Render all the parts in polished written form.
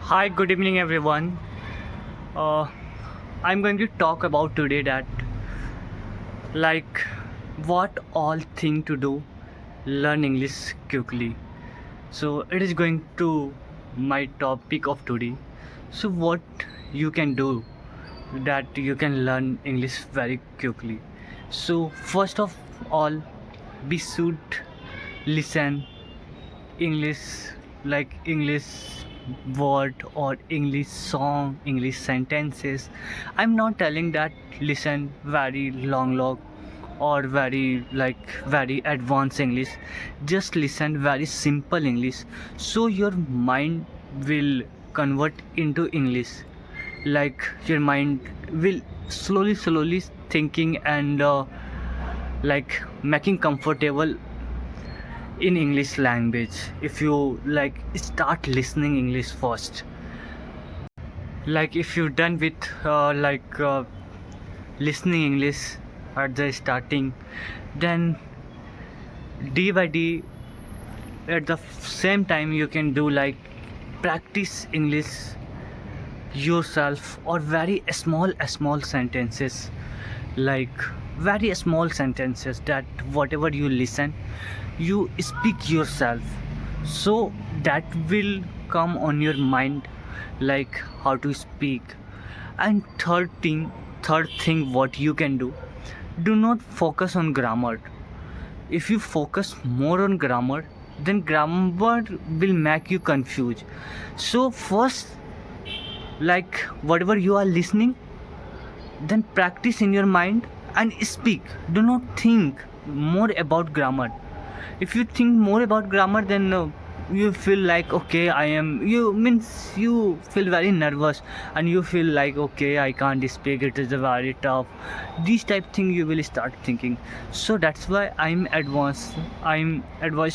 Hi, good evening, everyone. Uh, I'm going to talk about today that like what all thing to do learn English quickly. So it is going to my topic of today. So what you can do that you can learn English very quickly. So first of all, we should listen English, like English word or English song, English sentences. I'm not telling that listen very long or very very advanced English. Just listen very simple English so your mind will convert into English. Like your mind will slowly thinking and making comfortable in English language. If you start listening English first, if you're done with listening English at the starting, then day by day at the same time you can do practice English yourself or very small sentences, like very small sentences that whatever you listen you speak yourself, so that will come on your mind like how to speak. And third thing what you can do, do not focus on grammar. If you focus more on grammar, then grammar will make you confused. So first, whatever you are listening, then practice in your mind and speak. Do not think more about grammar. If you think more about grammar, then you feel like okay I am, you means you feel very nervous and you feel like okay I can't speak, it is very tough. These type thing you will start thinking. So that's why I'm advised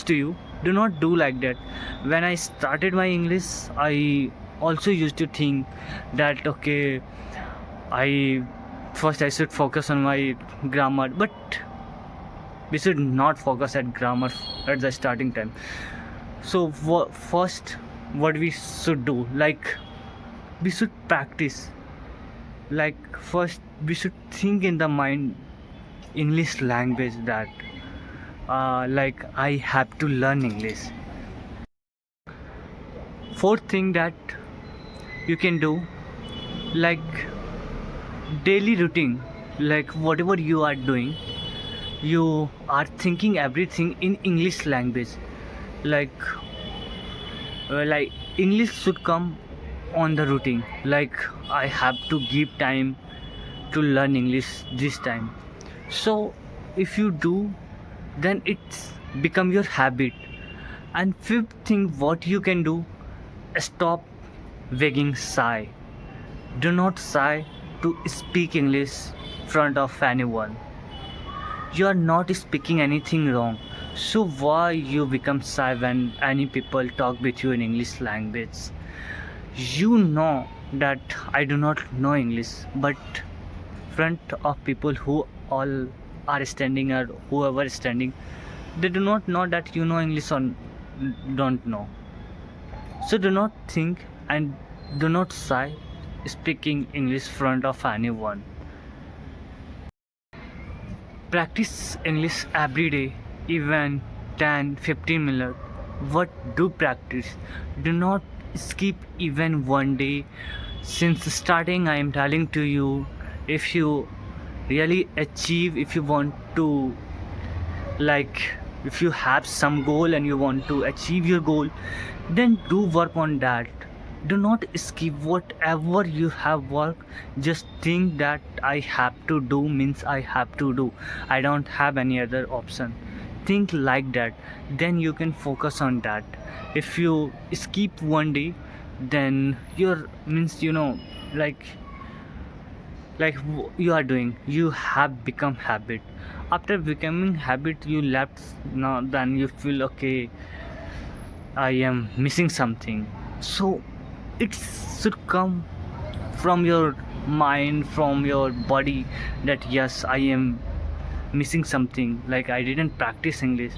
to you, do not do like that. When I started my English, I also used to think that okay I first I should focus on my grammar, but we should not focus at grammar at the starting time. So first what we should do, we should practice. First we should think in the mind English language that I have to learn English. Fourth thing that you can do, like daily routine, whatever you are doing, you are thinking everything in English language. like English should come on the routine, I have to give time to learn English this time. So if you do, then it's become your habit. And fifth thing what you can do, stop being shy. Do not shy to speak English front of anyone. You are not speaking anything wrong, so why you become shy when any people talk with you in English language? You know that I do not know English, but front of people who all are standing or whoever is standing, they do not know that you know English or don't know. So do not think and do not shy speaking English front of anyone. Practice English every day, even 10-15 minutes. What do practice? Do not skip even one day. Since starting, I am telling to you, if you really achieve, if you want to, like, if you have some goal and you want to achieve your goal, then do work on that. Do not skip whatever you have work. Just think that I have to do means I have to do, I don't have any other option. Think like that, then you can focus on that. If you skip one day, then your means like you are doing, you have become habit. After becoming habit you left, now then you feel okay I am missing something. So it should come from your mind, from your body, that yes I am missing something, like I didn't practice English.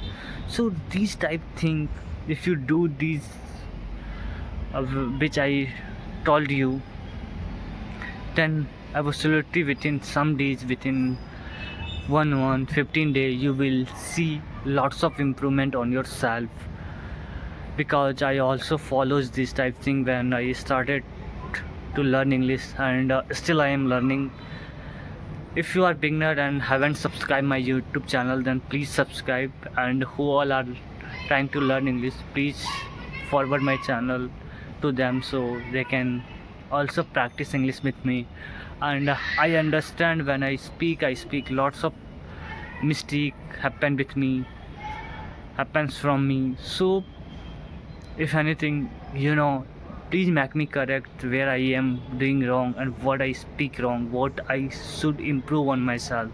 So these type things, if you do these which I told you, then absolutely within some days, within 1 month, 15 days, you will see lots of improvement on yourself. Because I also follows this type thing when I started to learn English, and still I am learning. If you are beginner and haven't subscribed my YouTube channel, then please subscribe, and who all are trying to learn English, please forward my channel to them so they can also practice English with me. And I understand when I speak lots of mistake happen with me, happens from me. So if anything, please make me correct where I am doing wrong and what I speak wrong, what I should improve on myself.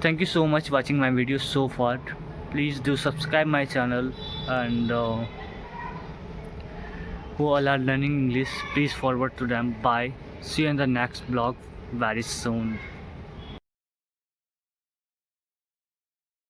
Thank you so much watching my videos so far. Please do subscribe my channel, and who all are learning English, please forward to them. Bye. See you in the next vlog very soon.